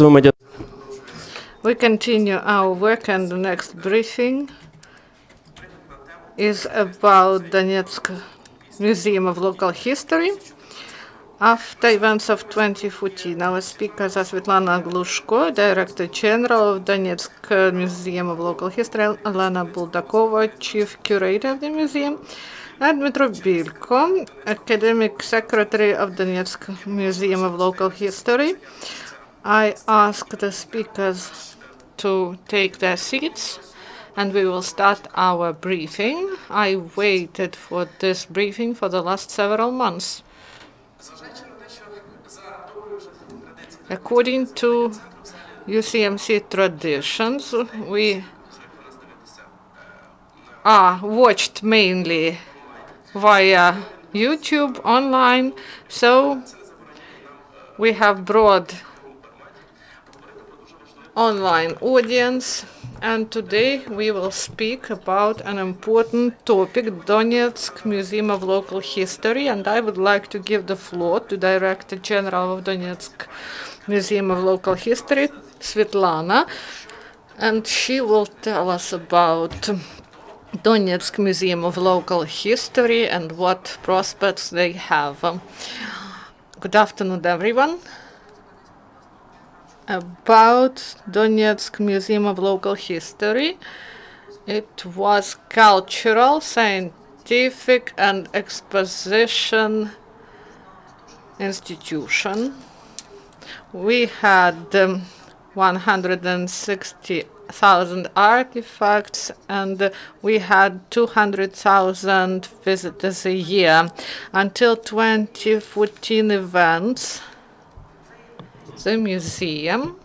We continue our work, and the next briefing is about Donetsk Museum of Local History. After events of 2014, our speakers are Svitlana Hlushko, Director General of Donetsk Museum of Local History, Olena Buldakova, Chief Curator of the museum, and Dmytro Bilko, Academic Secretary of Donetsk Museum of Local History. I ask the speakers to take their seats, and we will start our briefing. I waited for this briefing for the last several months. According to UCMC traditions, we are watched mainly via YouTube online, so we have broad online audience, and today we will speak about an important topic, Donetsk Museum of Local History, and I would like to give the floor to Director General of Donetsk Museum of Local History, Svitlana, and she will tell us about Donetsk Museum of Local History and what prospects they have. Good afternoon, everyone. About Donetsk Museum of Local History, it was cultural, scientific, and exposition institution. We had 160,000 artifacts, and we had 200,000 visitors a year. Until 2014 events, the museum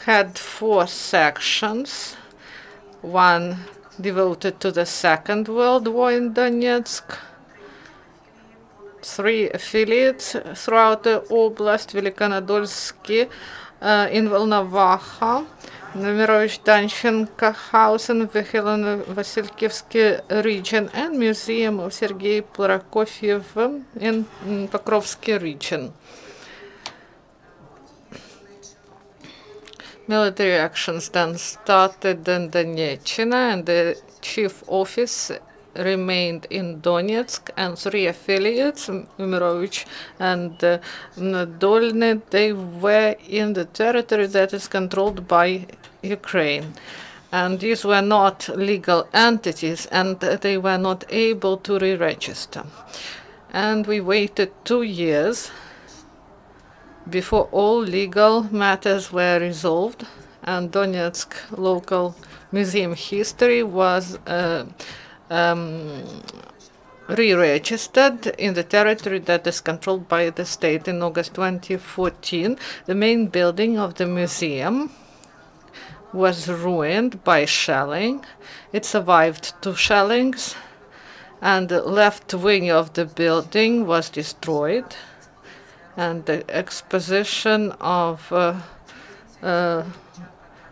had 4 sections, one devoted to the Second World War in Donetsk, 3 affiliates throughout the oblast, Velikanodolsky in Volnovakha, Nemirovich-Danchenko House in Vasilyevsky region, and Museum of Sergei Prokofiev in Pokrovsky region. Military actions then started in Donetsk, and the chief office remained in Donetsk, and 3 affiliates, Nemirovich and Dolny, they were in the territory that is controlled by Ukraine. And these were not legal entities, and they were not able to re-register. And we waited 2 years before all legal matters were resolved, and Donetsk Local Museum History was re-registered in the territory that is controlled by the state in August 2014. The main building of the museum was ruined by shelling. It survived 2 shellings, and the left wing of the building was destroyed, and the exposition of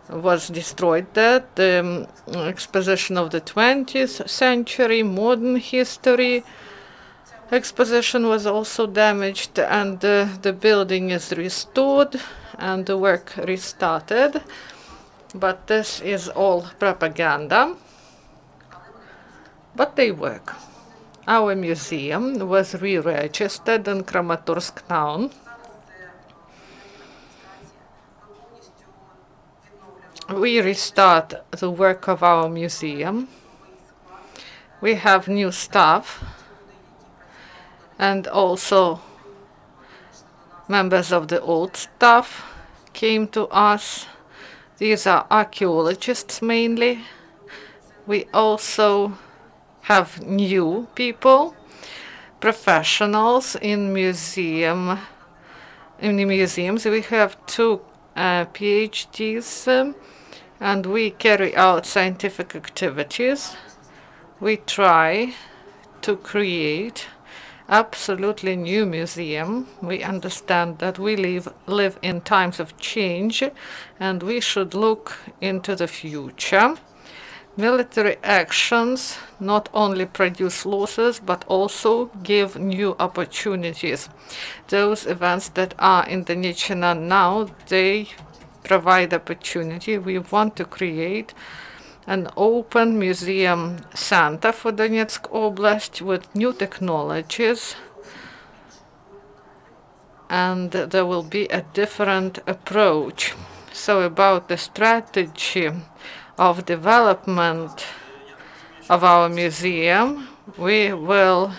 was destroyed. That the exposition of the 20th century modern history exposition was also damaged, and the building is restored and the work restarted. But this is all propaganda, but they work. Our museum was re-registered in Kramatorsk town. We restart the work of our museum. We have new staff, and also members of the old staff came to us. These are archaeologists mainly. We also have new people, professionals in the museums. We have 2 PhDs, and we carry out scientific activities. We try to create absolutely new museum. We understand that we live in times of change, and we should look into the future. Military actions not only produce losses, but also give new opportunities. Those events that are in Donetsk now, they provide opportunity. We want to create an open museum center for Donetsk Oblast with new technologies, and there will be a different approach. So about the strategy of development of our museum, we will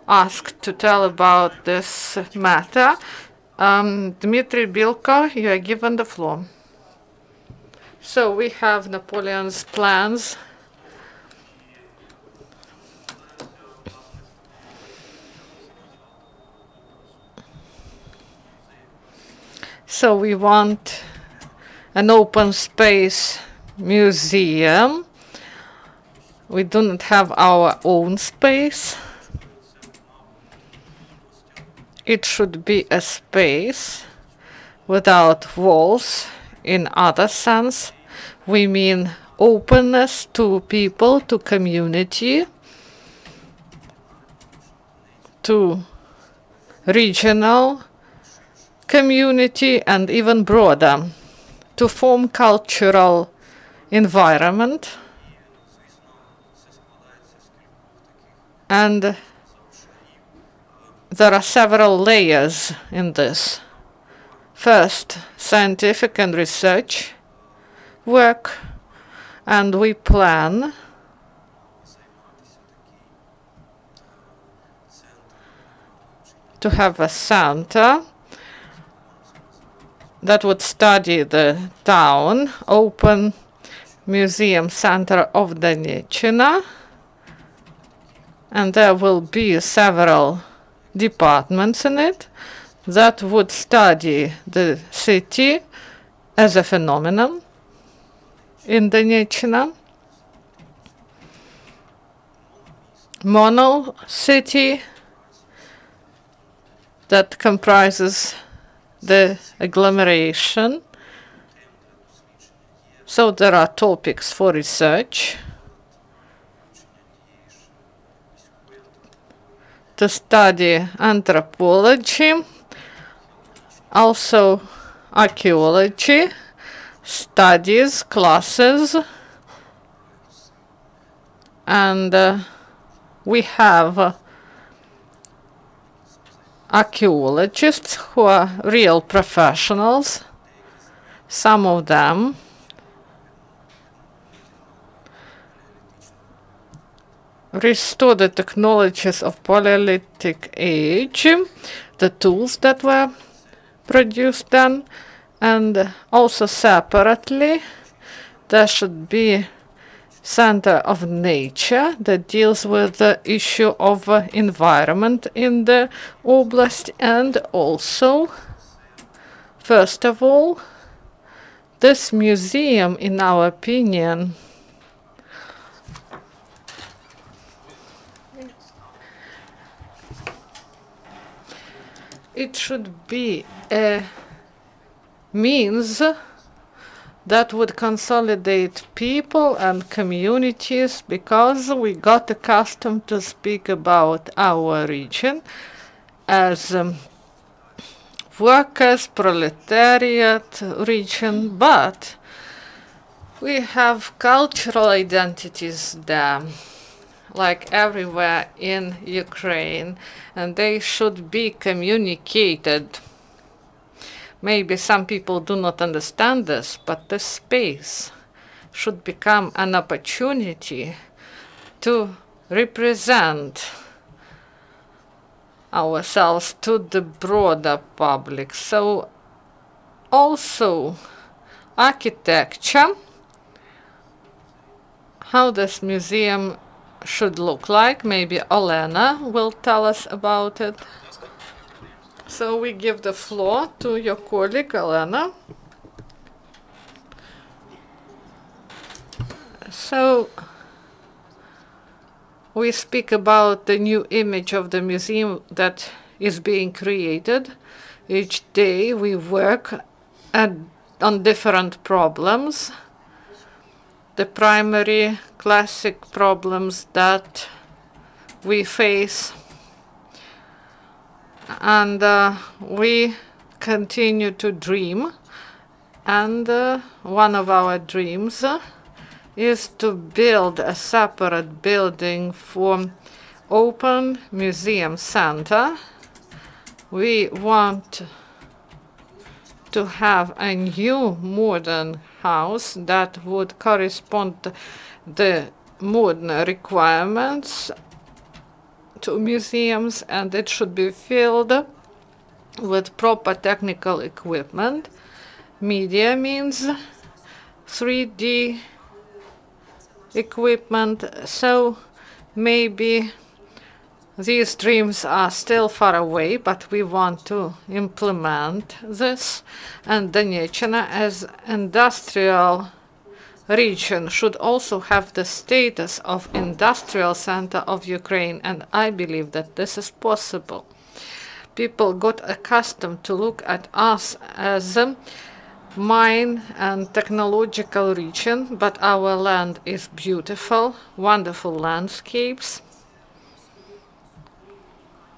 ask to tell about this matter. Dmytro Bilko, you are given the floor. So we have Napoleon's plans. So we want an open space museum. We do not have our own space. It should be a space without walls. In other sense, we mean openness to people, to community, to regional community, and even broader, to form cultural environment. And there are several layers in this. First, scientific and research work, and we plan to have a center that would study the town, open museum center of Donetsk, and there will be several departments in it that would study the city as a phenomenon in Donetsk. Mono city that comprises the agglomeration. So there are topics for research, to study anthropology, also archaeology, studies, classes, and we have archaeologists who are real professionals. Some of them restore the technologies of Paleolithic age, the tools that were produced then, and also separately there should be Center of Nature that deals with the issue of environment in the oblast. And also, first of all, this museum, in our opinion, it should be a means that would consolidate people and communities, because we got accustomed to speak about our region as workers, proletariat region, but we have cultural identities there, like everywhere in Ukraine, and they should be communicated. Maybe some people do not understand this, but this space should become an opportunity to represent ourselves to the broader public. So also architecture, how this museum should look like. Maybe Olena will tell us about it. So we give the floor to your colleague, Olena. So we speak about the new image of the museum that is being created. Each day we work on different problems the primary classic problems that we face, and we continue to dream, and one of our dreams is to build a separate building for open museum center. We want to have a new modern house that would correspond to the modern requirements to museums, and it should be filled with proper technical equipment. Media means 3D equipment, so maybe these dreams are still far away, but we want to implement this. And Donetsk, as industrial region, should also have the status of industrial center of Ukraine, and I believe that this is possible. People got accustomed to look at us as a mine and technological region, but our land is beautiful, wonderful landscapes.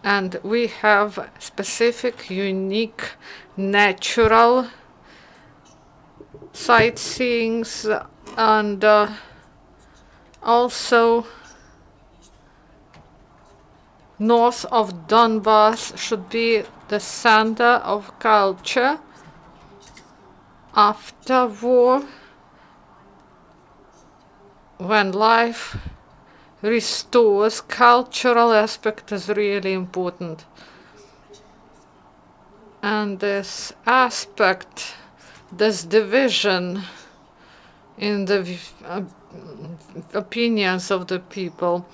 And we have specific, unique, natural sightseeings, and also north of Donbass should be the center of culture. After war, when life restores, cultural aspect is really important. And this aspect, this division in the opinions of the people,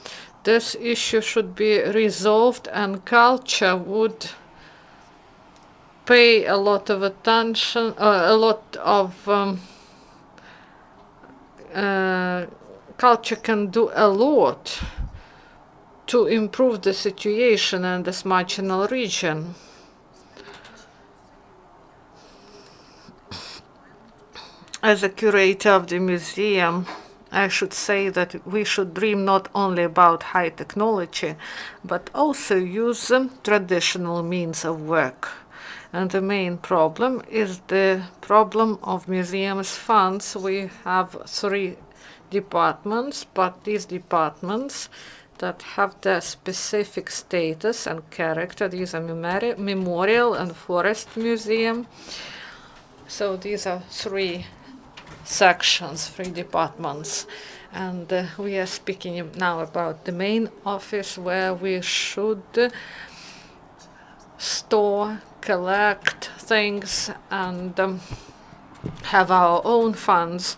this issue should be resolved, and culture would pay a lot of attention, culture can do a lot to improve the situation in this marginal region. As a curator of the museum, I should say that we should dream not only about high technology, but also use traditional means of work. And the main problem is the problem of museums' funds. We have 3 departments, but these departments that have their specific status and character, these are memorial and forest museum. So these are 3 sections, 3 departments. And we are speaking now about the main office, where we should store, collect things, and have our own funds.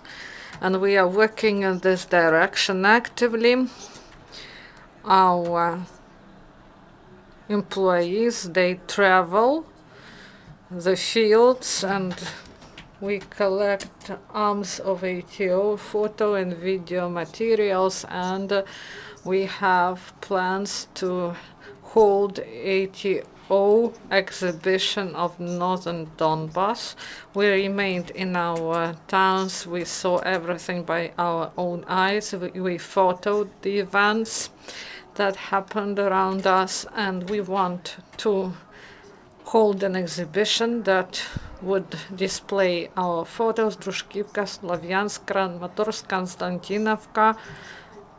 And we are working in this direction actively. Our employees, they travel the fields, and we collect arms of ATO, photo and video materials, and we have plans to hold ATO exhibition of northern Donbass. We remained in our towns, we saw everything by our own eyes, we photoed the events that happened around us, and we want to hold an exhibition that would display our photos, Drushkivka, Slavyansk, Kramatorsk, Konstantinovka,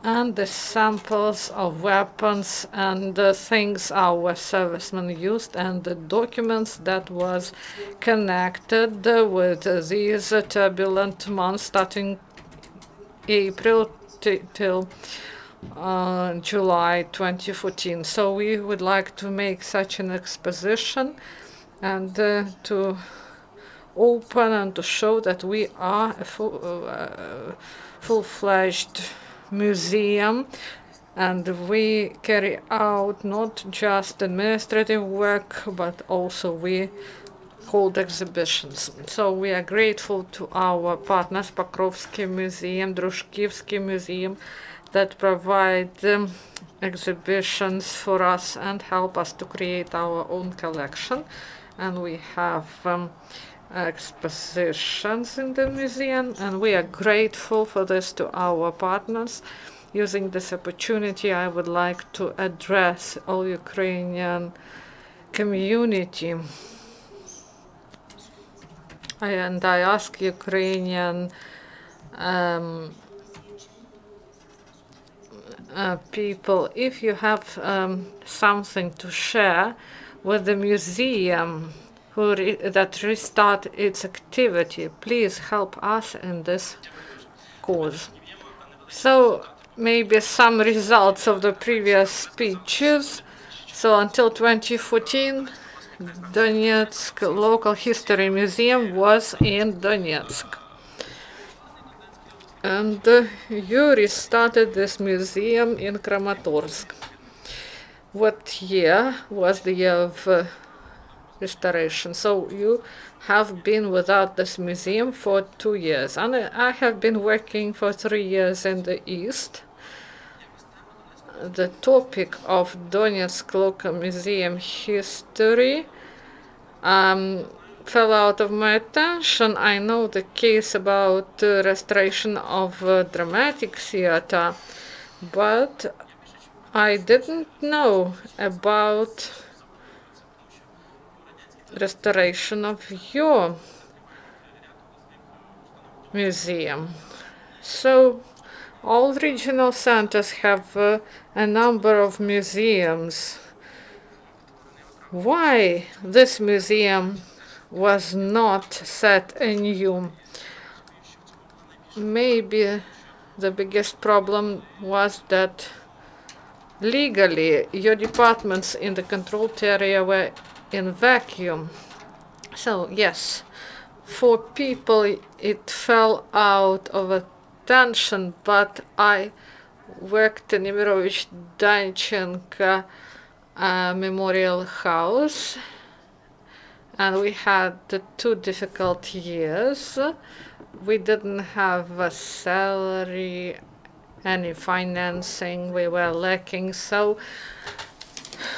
and the samples of weapons and the things our servicemen used, and the documents that was connected with these turbulent months starting April till July 2014. So we would like to make such an exposition and to open and to show that we are a full-fledged museum, and we carry out not just administrative work, but also we hold exhibitions. So we are grateful to our partners, Pokrovsky Museum, Drushkivsky Museum, that provide exhibitions for us and help us to create our own collection. And we have expositions in the museum, and we are grateful for this to our partners. Using this opportunity, I would like to address all Ukrainian community. And I ask Ukrainian people, if you have something to share with the museum that restart its activity, please help us in this cause. So maybe some results of the previous speeches. So until 2014, Donetsk Local History Museum was in Donetsk. And you restarted this museum in Kramatorsk. What year was the year of restoration? So you have been without this museum for 2 years. And I have been working for 3 years in the East. The topic of Donetsk Local Museum history fell out of my attention. I know the case about restoration of dramatic theater, but I didn't know about restoration of your museum. So all regional centers have a number of museums. Why this museum was not set anew? Maybe the biggest problem was that legally your departments in the controlled area were in vacuum. So yes, for people it fell out of attention, but I worked in Dmytro Bilko Memorial House, and we had 2 difficult years. We didn't have a salary, any financing, we were lacking, so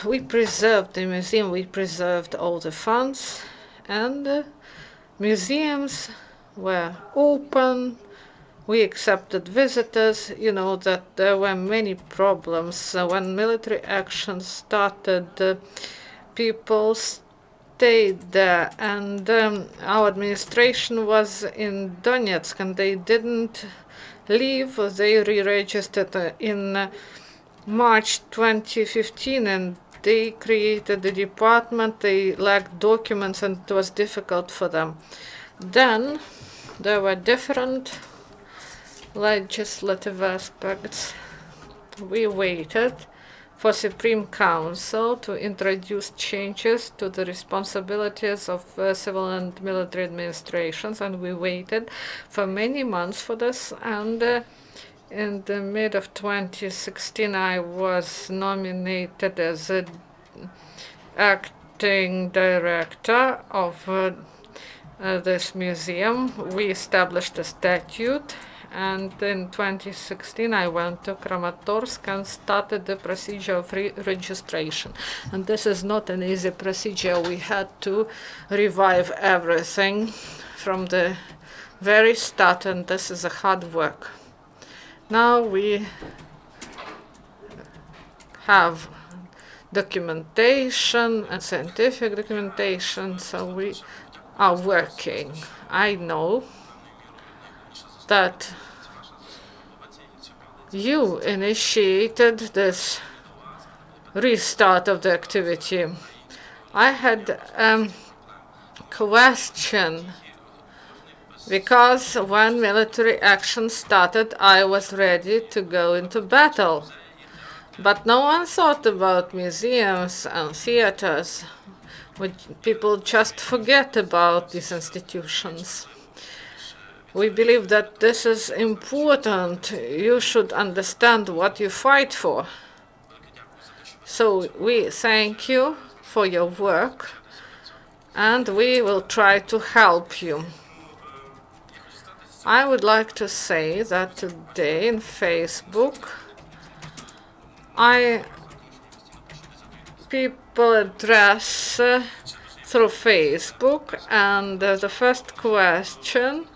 we preserved the museum, we preserved all the funds, and museums were open. We accepted visitors. You know that there were many problems. When military action started, people stayed there, and our administration was in Donetsk, and they didn't leave. They re-registered in March 2015, and they created the department. They lacked documents, and it was difficult for them. Then there were different legislative aspects. We waited for Supreme Council to introduce changes to the responsibilities of civil and military administrations, and we waited for many months for this. And in the mid of 2016, I was nominated as acting director of this museum. We established a statute, and in 2016 I went to Kramatorsk and started the procedure of registration. And this is not an easy procedure. We had to revive everything from the very start, and this is a hard work. Now we have documentation and scientific documentation, so we are working. I know that you initiated this restart of the activity. I had a question, because when military action started, I was ready to go into battle. But no one thought about museums and theaters. People just forget about these institutions. We believe that this is important. You should understand what you fight for. So we thank you for your work, and we will try to help you. I would like to say that today in Facebook, people address through Facebook, and the first question: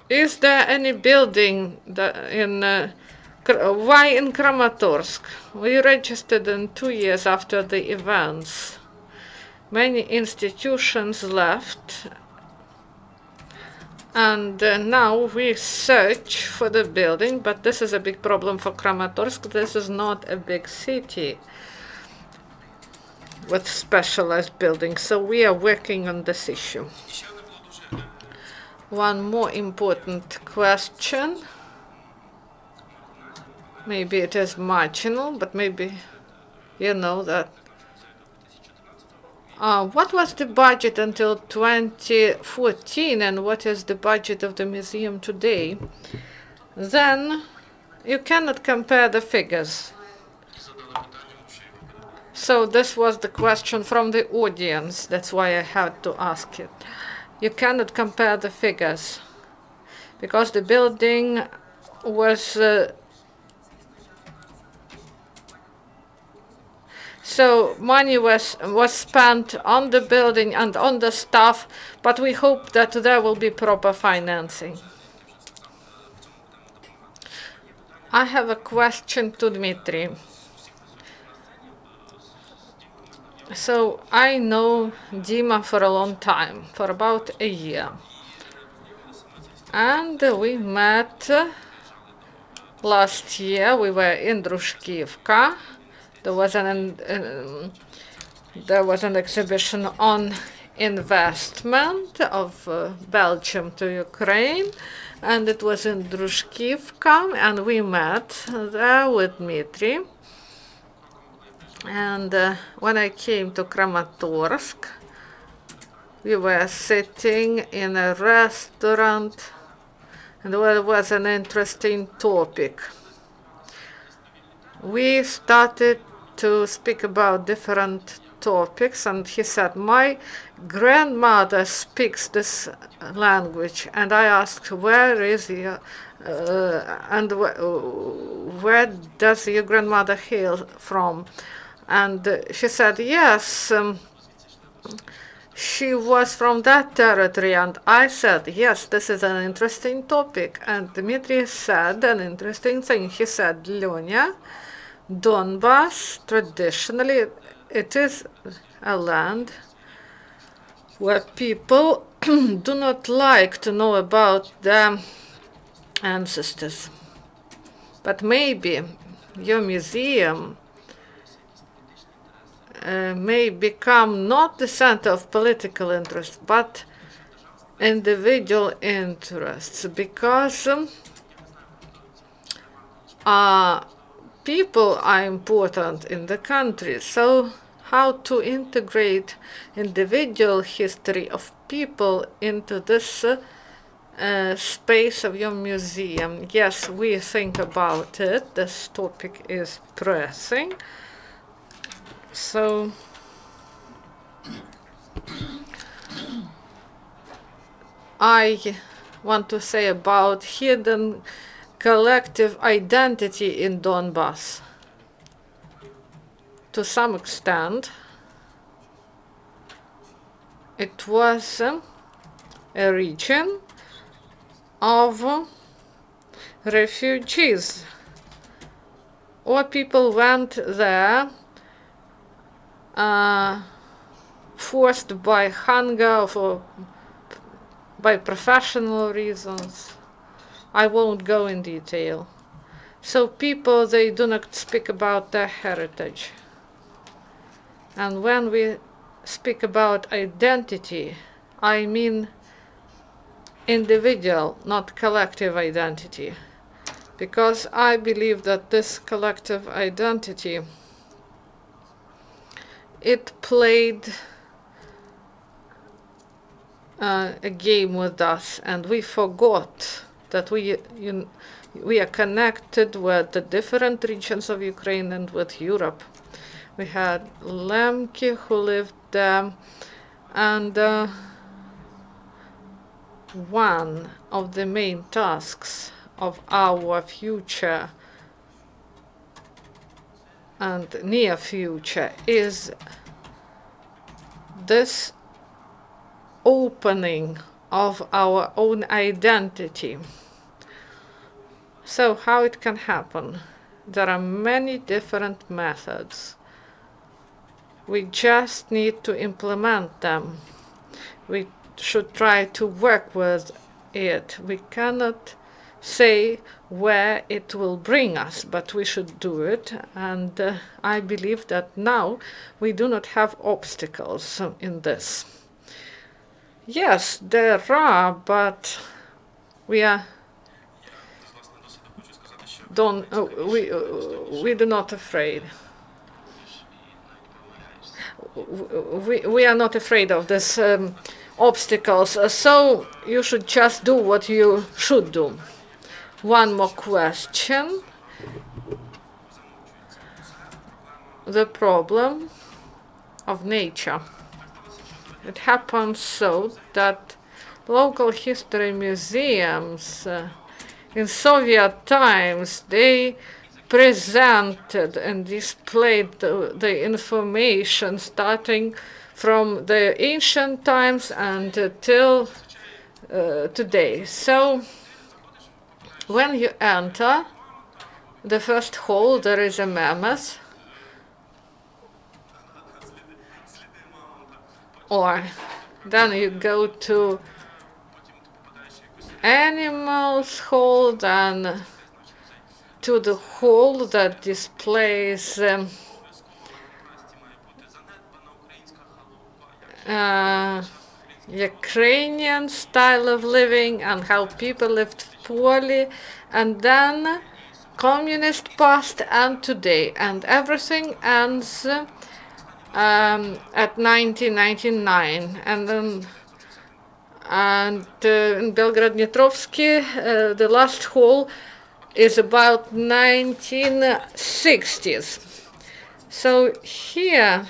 is there any building why in Kramatorsk? We registered in 2 years after the events. Many institutions left, and now we search for the building, but this is a big problem for Kramatorsk. This is not a big city with specialized buildings, so we are working on this issue. One more important question. Maybe it is marginal, but maybe you know that. What was the budget until 2014, and what is the budget of the museum today? Then you cannot compare the figures. So this was the question from the audience. That's why I had to ask it. You cannot compare the figures because the building was so money was spent on the building and on the staff, but we hope that there will be proper financing. I have a question to Dmitry. So I know Dima for a long time, for about a year. And we met last year. We were in Drushkivka. There was an exhibition on investment of Belgium to Ukraine, and it was in Drushkivka, and we met there with Dmitry. And when I came to Kramatorsk, we were sitting in a restaurant, and there was an interesting topic. We started to speak about different topics, and he said, my grandmother speaks this language, and I asked, where is your where does your grandmother hail from? And she said, yes, she was from that territory. And I said, yes, this is an interesting topic. And Dmitry said an interesting thing. He said, Lyonya, Donbas, traditionally, it is a land where people do not like to know about their ancestors. But maybe your museum may become not the center of political interest, but individual interests, because people are important in the country. So how to integrate individual history of people into this space of your museum? Yes, we think about it. This topic is pressing. So I want to say about hidden collective identity in Donbas. To some extent, it was a region of refugees, or people went there forced by hunger or by professional reasons. I won't go in detail. So people, they do not speak about their heritage. And when we speak about identity, I mean individual, not collective identity. Because I believe that this collective identity, it played a game with us, and we forgot that we are connected with the different regions of Ukraine and with Europe. We had Lemke who lived there, and one of the main tasks of our future and near future is this opening of our own identity. So how it can happen? There are many different methods. We just need to implement them. We should try to work with it. We cannot say where it will bring us, but we should do it. And I believe that now we do not have obstacles in this. Yes, there are, but we are we do not afraid. We are not afraid of this obstacles, so you should just do what you should do. One more question. The problem of nature. It happens so that local history museums in Soviet times, they presented and displayed the information starting from the ancient times and till today. So when you enter the first hall, there is a mammoth, or then you go to animals hall, then to the hall that displays Ukrainian style of living and how people lived poorly, and then communist past and today, and everything ends at 1999, and then in Belgrad-Dnitrovsky, the last hall is about 1960s. So here,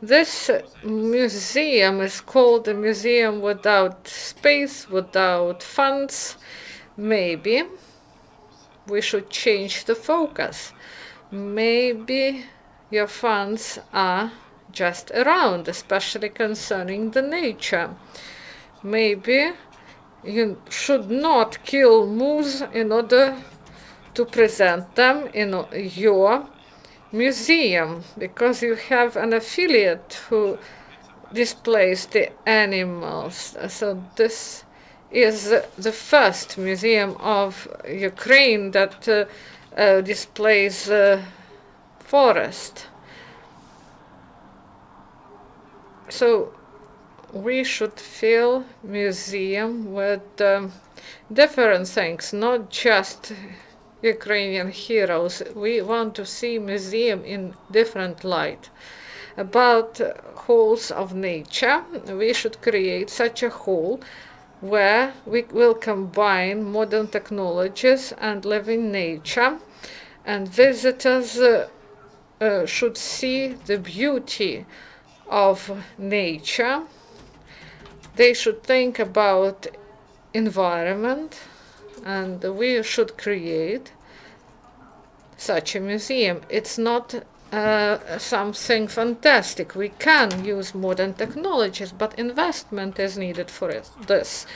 this museum is called a museum without space, without funds. Maybe we should change the focus. Maybe your funds are just around, especially concerning the nature. Maybe you should not kill moose in order to present them in your museum, because you have an affiliate who displays the animals. So this is the first museum of Ukraine that displays forest. So we should fill museum with different things, not just Ukrainian heroes. We want to see museum in different light. About halls of nature, we should create such a hall where we will combine modern technologies and living nature, and visitors should see the beauty of nature. They should think about environment, and we should create such a museum. It's not something fantastic. We can use modern technologies, but investment is needed for this.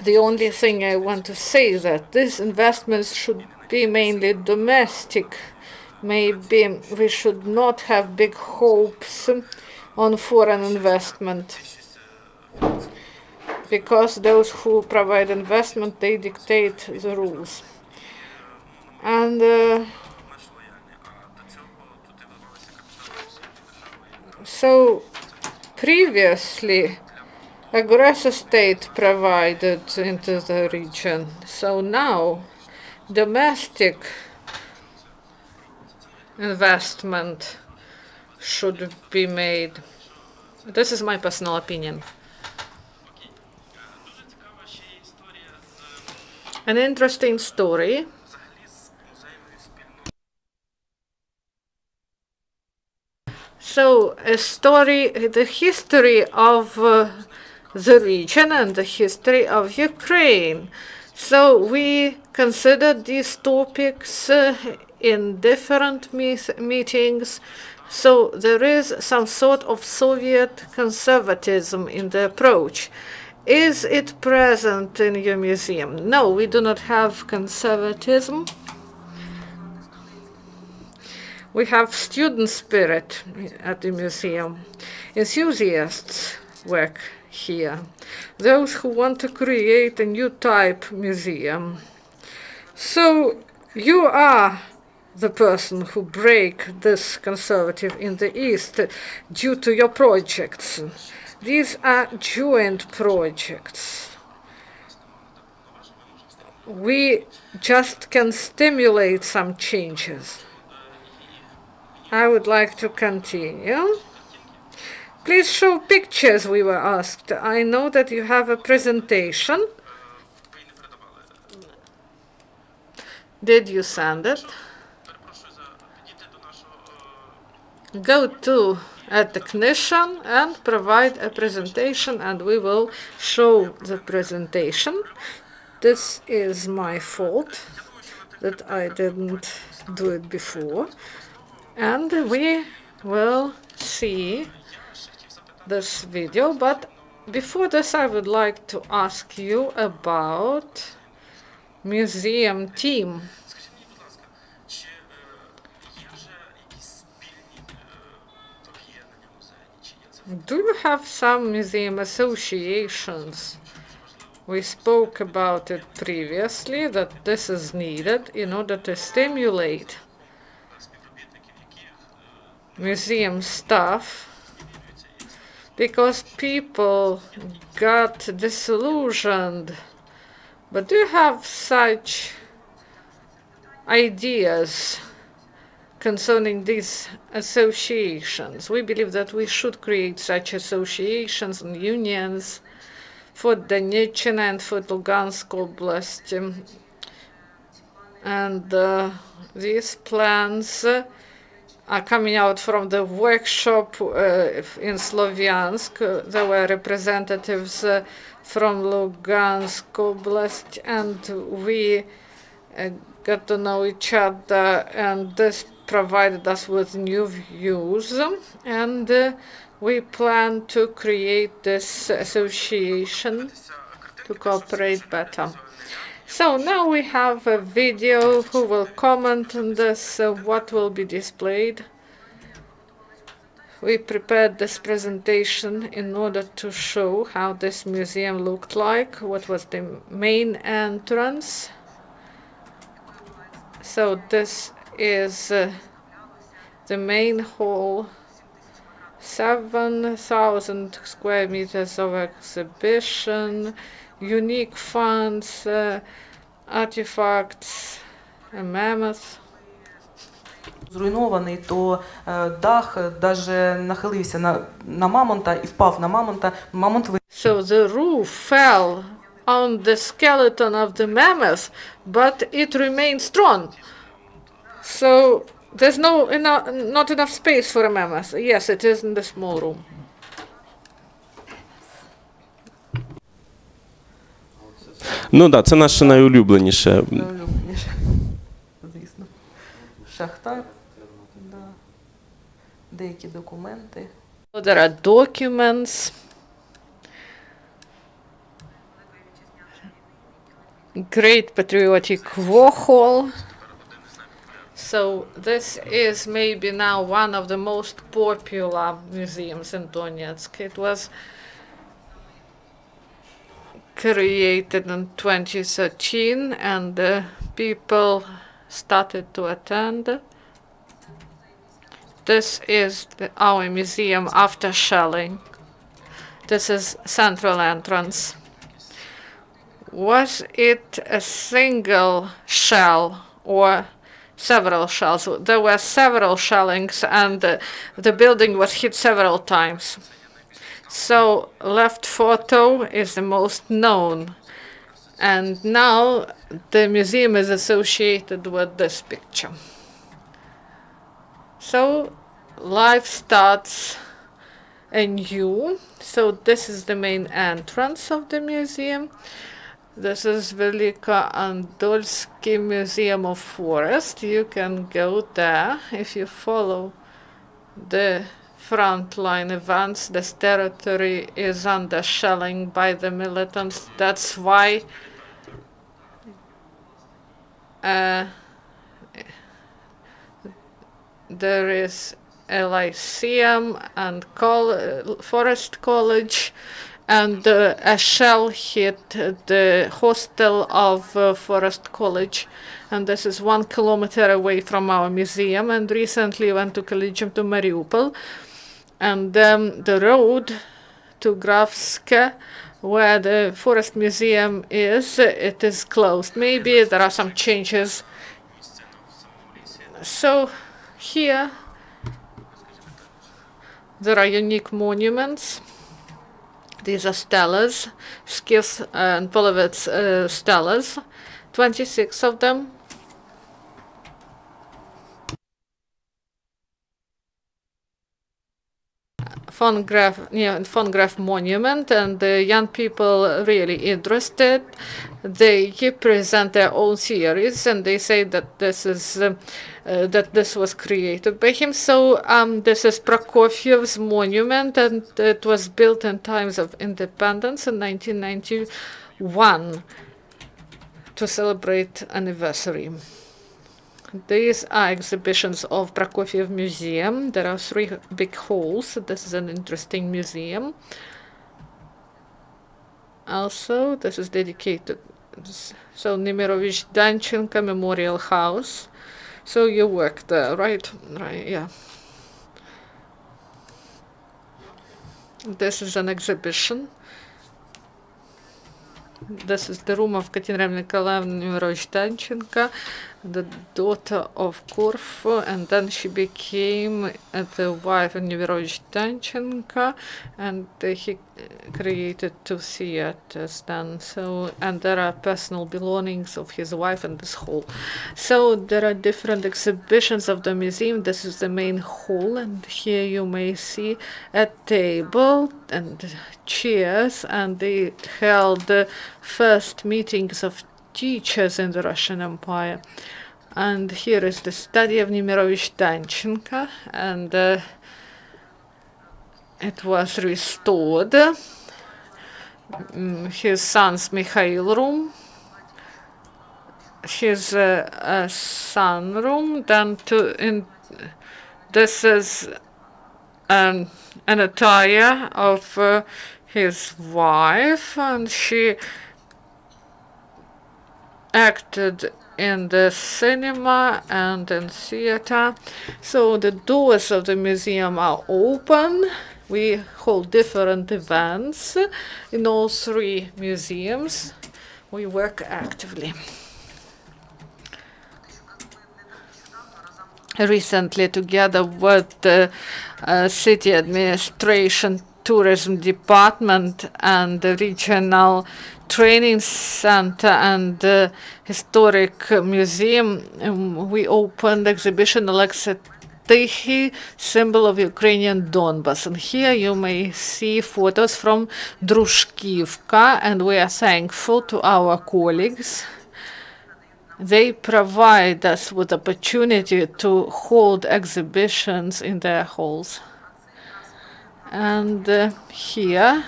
The only thing I want to say is that these investments should be mainly domestic. Maybe we should not have big hopes on foreign investment, because those who provide investment, they dictate the rules. And so previously aggressor state provided into the region. So now domestic investment should be made. This is my personal opinion. An interesting story. So a story, the history of the region and the history of Ukraine. So we considered these topics in different meetings. So there is some sort of Soviet conservatism in the approach. Is it present in your museum? No, we do not have conservatism. We have student spirit at the museum. Enthusiasts work here. Those who want to create a new type museum. So you are the person who break this conservative in the East due to your projects. These are joint projects. We just can stimulate some changes. I would like to continue. Please show pictures, we were asked. I know that you have a presentation. Did you send it? Go to a technician and provide a presentation, and we will show the presentation. This is my fault that I didn't do it before. And we will see this video, but before this I would like to ask you about museum team. Do you have some museum associations? We spoke about it previously, that this is needed in order to stimulate museum staff, because people got disillusioned. But do you have such ideas concerning these associations? We believe that we should create such associations and unions for Donetsk and for Lugansk Oblast. And these plans are coming out from the workshop in Slovyansk. There were representatives from Lugansk Oblast, and we got to know each other, and this provided us with new views, and we plan to create this association to cooperate better. So now we have a video who will comment on this, what will be displayed. We prepared this presentation in order to show how this museum looked like, what was the main entrance. So this is the main hall, 7,000 square meters of exhibition, unique funds, artifacts, a mammoth. Зруйнований, то дах даже нахилився на мамонта і впав на мамонта. Мамонт So the roof fell on the skeleton of the mammoth, but it remained strong. So there's not enough space for a mammoth. Yes, it is in the small room. Ну так, це наше найулюбленіше. Звісно. Шахтар. Да. Деякі документи. So there are documents. Great Patriotic War Hall. So this is maybe now one of the most popular museums in Donetsk. It was created in 2013, and people started to attend. This is our museum after shelling. This is central entrance. Was it a single shell or several shells? There were several shellings, and the building was hit several times. So left photo is the most known, and now the museum is associated with this picture. So life starts anew. So this is the main entrance of the museum. This is Velikoandolsky Museum of Forest. You can go there if you follow the frontline events. This territory is under shelling by the militants. That's why there is a lyceum and forest college, and a shell hit the hostel of Forest College, and this is 1 kilometer away from our museum. And recently went to Collegium to Mariupol, and the road to Grafske, where the Forest Museum is, it is closed. Maybe there are some changes. So here there are unique monuments. These are stelas, Skis and Polovets stelas, 26 of them. Phonograph monument, and the young people really interested. They present their own theories, and they say that this is this was created by him. So this is Prokofiev's monument, and it was built in times of independence in 1991 to celebrate anniversary. These are exhibitions of Prokofiev Museum. There are 3 big halls. This is an interesting museum. Also, this is dedicated. So, Nemirovich Danchenko Memorial House. So you work there, right? Right, yeah. This is an exhibition. This is the room of Katerina Nikolaevna Nemirovich Danchenko, the daughter of Korfu, and then she became the wife of Nemirovich Danchenko, and he created 2 theaters then. So, and there are personal belongings of his wife in this hall. So there are different exhibitions of the museum. This is the main hall, and here you may see a table and chairs, and they held the first meetings of teachers in the Russian Empire. And here is the study of Nemirovich Danchenko, and it was restored. His son's Mikhail room, his son room. Then this is an attire of his wife, and she acted in the cinema and in theater. So the doors of the museum are open. We hold different events in all 3 museums. We work actively. Recently, together with the city administration, tourism department, and the regional training center and the historic museum, we opened exhibition Alexei Tikhy, symbol of Ukrainian Donbas. And here you may see photos from Drushkivka, and we are thankful to our colleagues. They provide us with opportunity to hold exhibitions in their halls. And here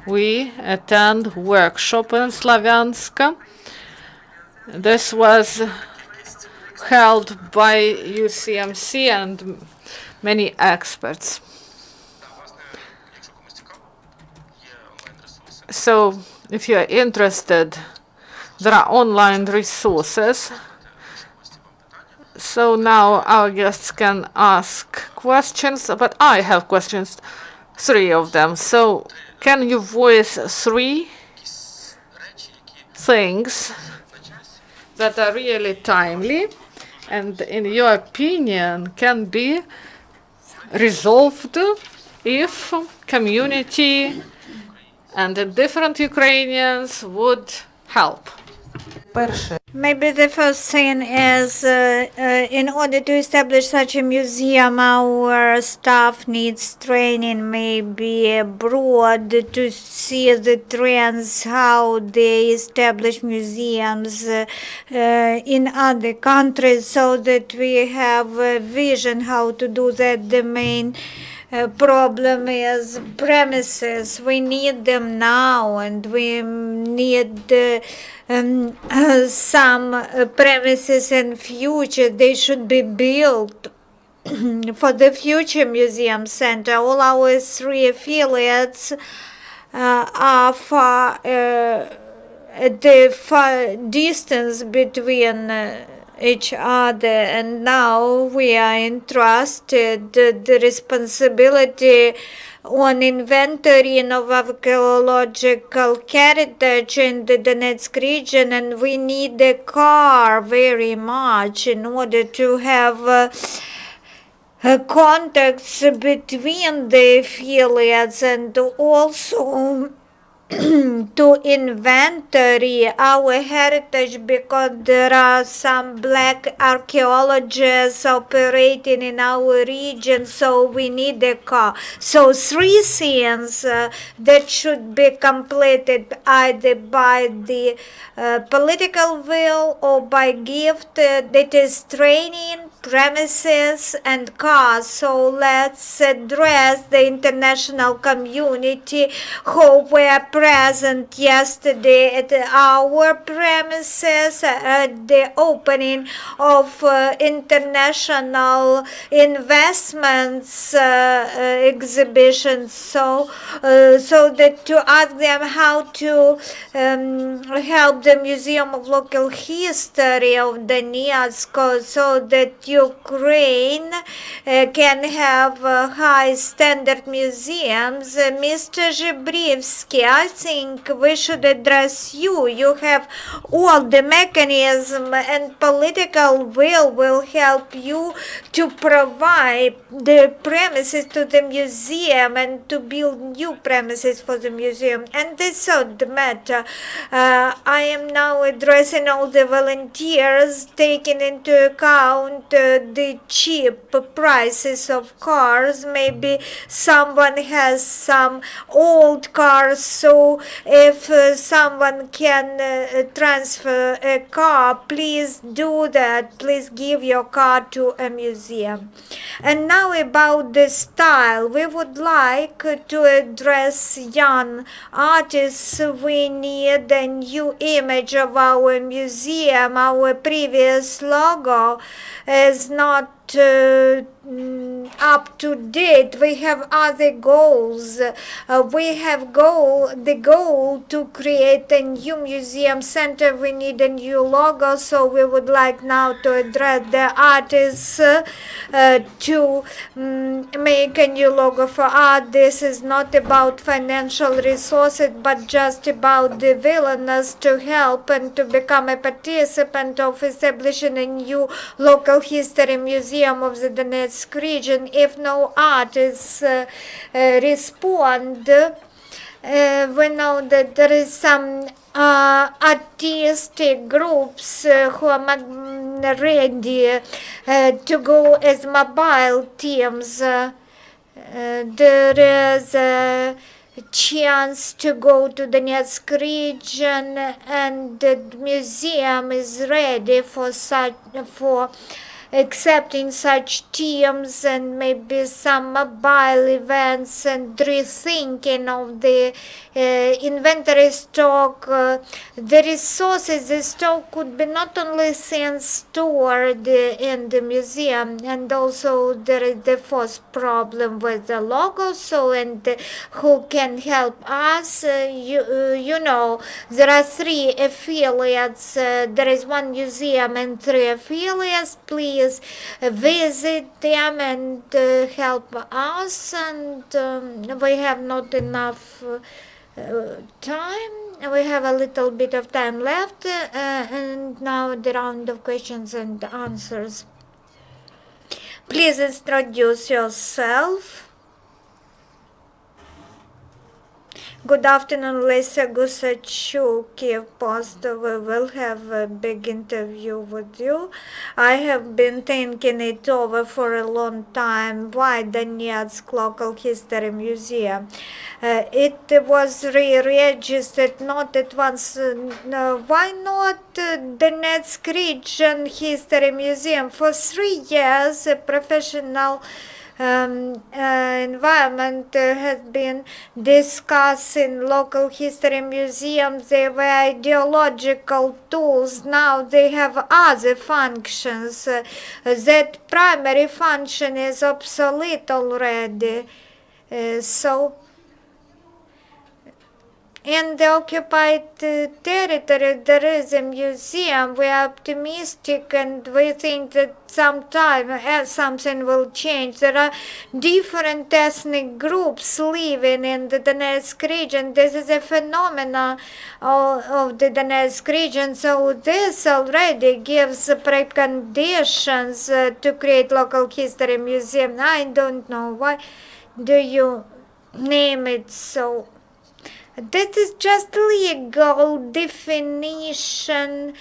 we attend workshop in Slavyansk. This was held by UCMC and many experts. So if you are interested, there are online resources. So now our guests can ask questions, but I have questions, 3 of them. So can you voice 3 things that are really timely and, in your opinion, can be resolved if community and the different Ukrainians would help? Maybe the first thing is, in order to establish such a museum, our staff needs training, maybe abroad, to see the trends, how they establish museums in other countries, so that we have a vision how to do that. The main problem is premises. We need them now, and we need some premises in future. They should be built for the future museum center. All our 3 affiliates are far at the far distance between each other, and now we are entrusted the responsibility on inventorying of archaeological heritage in the Donetsk region, and we need a car very much in order to have contacts between the affiliates, and also to inventory our heritage, because there are some black archaeologists operating in our region, so we need a car. So 3 things that should be completed either by the political will or by gift, that is training, premises and cars. So let's address the international community who were present yesterday at our premises at the opening of international investments exhibition, so that to ask them how to help the Museum of Local History of Donetsk, so that Ukraine can have high standard museums. Mr. Zhebrivsky, I think we should address you. You have all the mechanism, and political will help you to provide the premises to the museum and to build new premises for the museum. And the third matter, I am now addressing all the volunteers, taking into account the cheap prices of cars. Maybe someone has some old cars, so if someone can transfer a car, please do that. Please give your car to a museum. And now about the style, we would like to address young artists. We need a new image of our museum. Our previous logo is not up to date. We have other goals. We have the goal to create a new museum center. We need a new logo, so we would like now to address the artists to make a new logo for art. This is not about financial resources, but just about the willingness to help and to become a participant of establishing a new local history museum of the Donetsk region. If no artists respond, we know that there is some artistic groups who are ready to go as mobile teams. There is a chance to go to the Donetsk region, and the museum is ready for accepting such teams, and maybe some mobile events, and rethinking of the inventory stock, the resources. The stock could be not only stored in the museum, and also there is the first problem with the logo. So, and who can help us? You know, there are 3 affiliates. There is 1 museum and 3 affiliates. Please visit them and help us. And we have not enough time. We have a little bit of time left, and now the round of questions and answers. Please introduce yourself. Good afternoon, Lisa Gusachuk, Kiev Post. We will have a big interview with you. I have been thinking it over for a long time. Why Donetsk Local History Museum? It was re-registered not at once. No, why not Donetsk Region History Museum? For 3 years, a professional environment has been discussing local history museums. They were ideological tools. Now they have other functions. That primary function is obsolete already. So in the occupied territory, there is a museum. We are optimistic and we think that sometime something will change. There are different ethnic groups living in the Donetsk region. This is a phenomenon of the Donetsk region. So this already gives preconditions to create local history museum. I don't know why do you name it so. That is just legal definition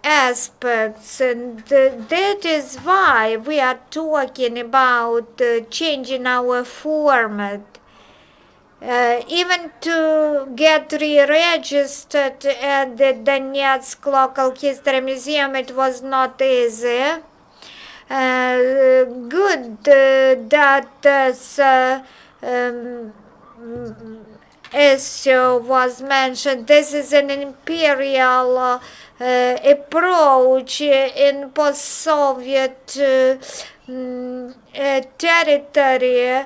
aspects, and that is why we are talking about changing our format. Even to get re-registered at the Donetsk Local History Museum, it was not easy. Good that this issue was mentioned. This is an imperial approach in post-Soviet territory.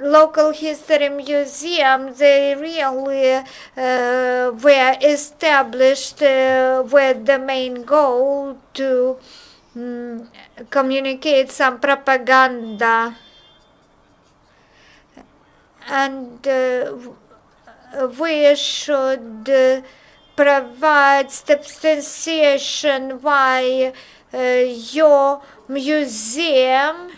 Local history museums, they really were established with the main goal to communicate some propaganda. And we should provide substantiation why your museum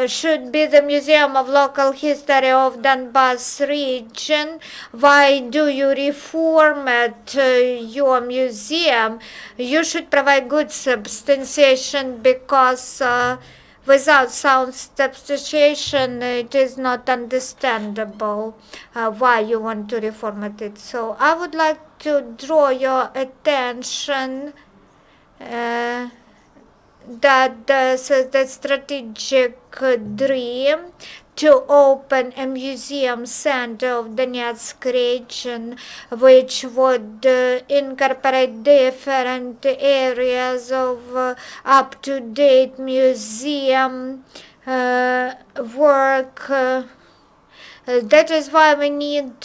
should be the Museum of Local History of Donbass region. Why do you reformat your museum? You should provide good substantiation because without sound substantiation, it is not understandable why you want to reformat it. So I would like to draw your attention that this is the strategic dream to open a museum center of Donetsk region, which would incorporate different areas of up-to-date museum work. That is why we need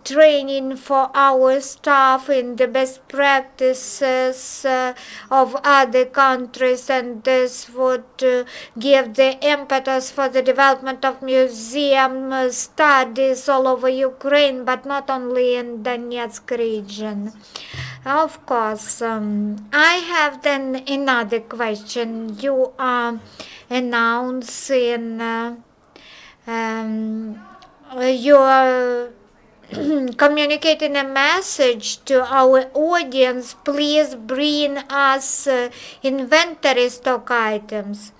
training for our staff in the best practices of other countries, and this would give the impetus for the development of museum studies all over Ukraine, but not only in Donetsk region. Of course, I have then another question. You are announcing you are communicating a message to our audience. Please bring us inventory stock items.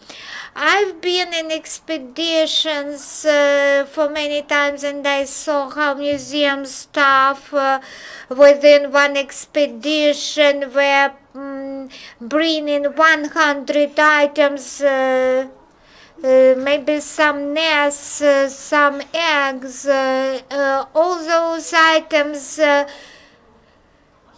I've been in expeditions for many times, and I saw how museum staff within one expedition were bringing 100 items, maybe some nests, some eggs, all those items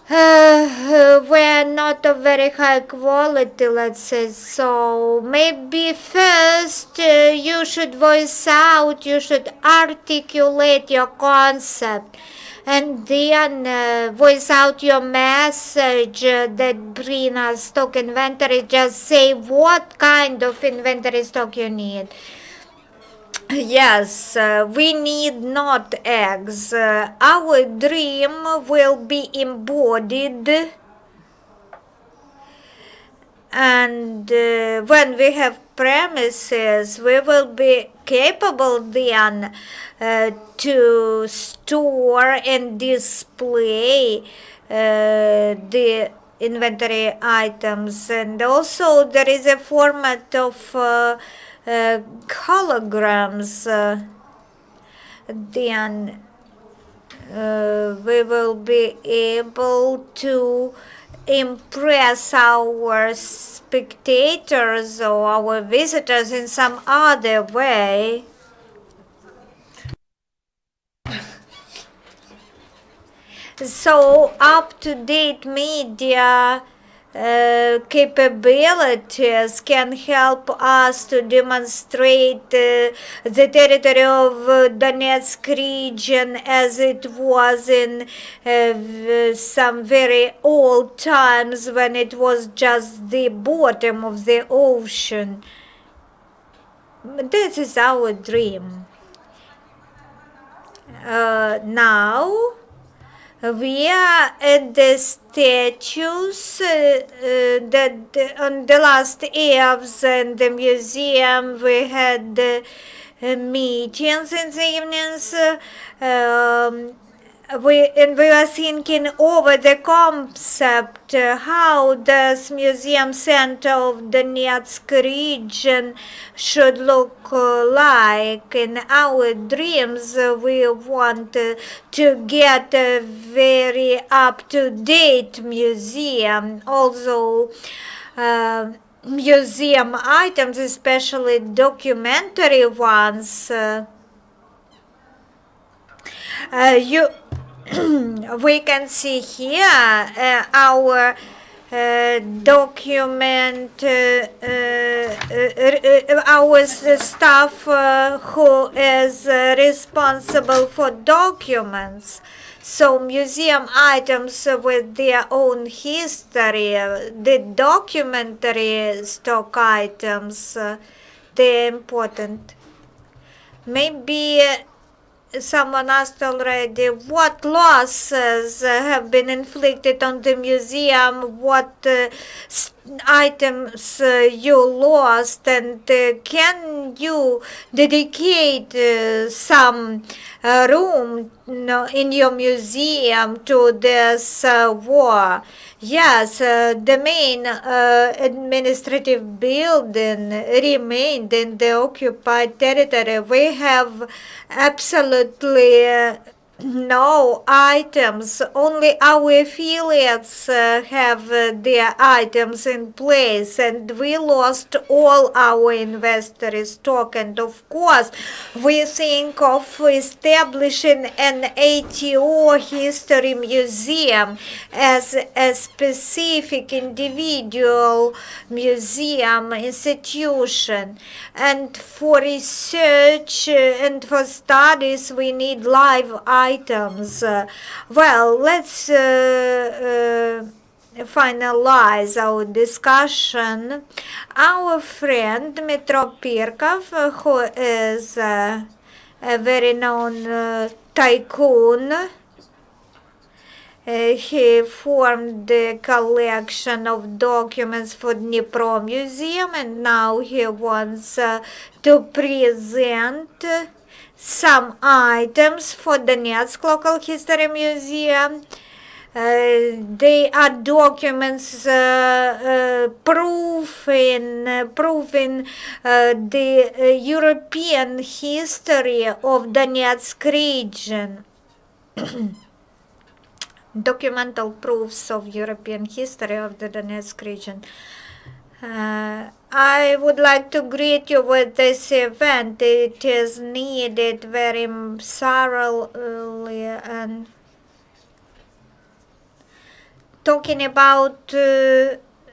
were not of very high quality, let's say. So maybe first you should voice out, you should articulate your concept, and then voice out your message that bring us stock inventory. Just say what kind of inventory stock you need. Yes, we need not eggs. Our dream will be embodied And when we have premises, we will be capable then to store and display the inventory items. And also there is a format of holograms. Then we will be able to impress our spectators or our visitors in some other way. So up-to-date media capabilities can help us to demonstrate the territory of Donetsk region as it was in some very old times when it was just the bottom of the ocean. This is our dream. Now we are at the statues that on the last years in the museum we had meetings in the evenings. We were thinking over the concept, how does museum center of Donetsk region should look like. In our dreams, we want to get a very up-to-date museum. Also, museum items, especially documentary ones, we can see here our document, our staff who is responsible for documents. So museum items with their own history, the documentary stock items, they're important. Maybe someone asked already what losses have been inflicted on the museum, what items you lost, and can you dedicate some room in your museum to this war? Yes, the main administrative building remained in the occupied territory. We have absolutely no items. Only our affiliates have their items in place, and we lost all our inventory stock. And of course, we think of establishing an ATO history museum as a specific individual museum institution. And for research and for studies, we need live items. Well, let's finalize our discussion. Our friend Dmytro Bilko, who is a very known tycoon, he formed the collection of documents for Dnipro Museum, and now he wants to present some items for the Donetsk Local History Museum. They are documents proving the European history of Donetsk region. Documental proofs of European history of the Donetsk region. I would like to greet you with this event. It is needed very thoroughly, and talking about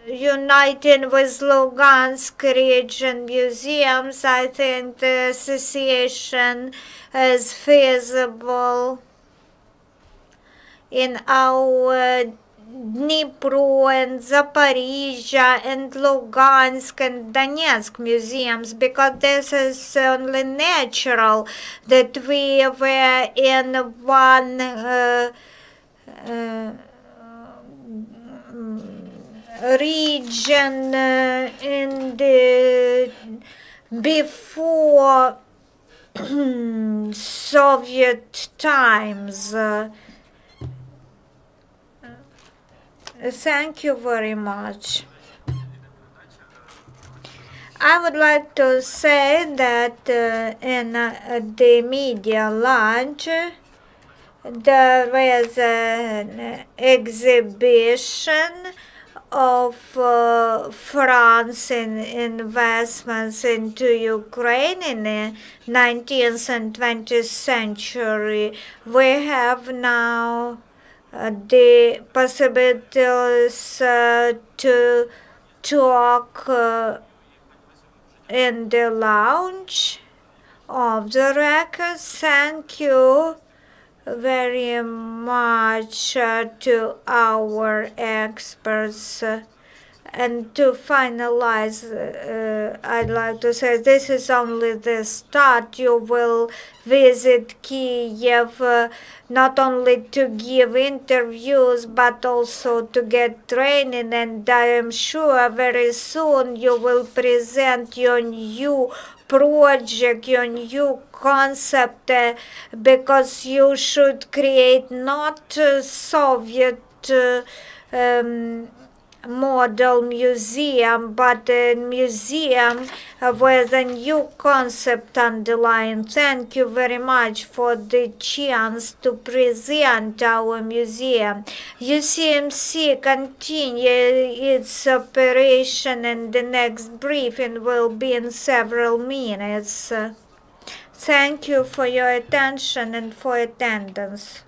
uniting with Lugansk region museums, I think the association is feasible in our Dnipro and Zaporizhia and Lugansk and Donetsk museums, because this is only natural that we were in one region in the before Soviet times. Thank you very much. I would like to say that in the media lunch there was an exhibition of France in investments into Ukraine in the 19th and 20th century. We have now the possibilities to talk in the lounge of the records. Thank you very much to our experts. And to finalize, I'd like to say this is only the start. You will visit Kiev not only to give interviews but also to get training, and I am sure very soon you will present your new project, your new concept, because you should create not Soviet model museum, but a museum with a new concept underlined. Thank you very much for the chance to present our museum. UCMC continue its operation, and the next briefing will be in several minutes. Thank you for your attention and for attendance.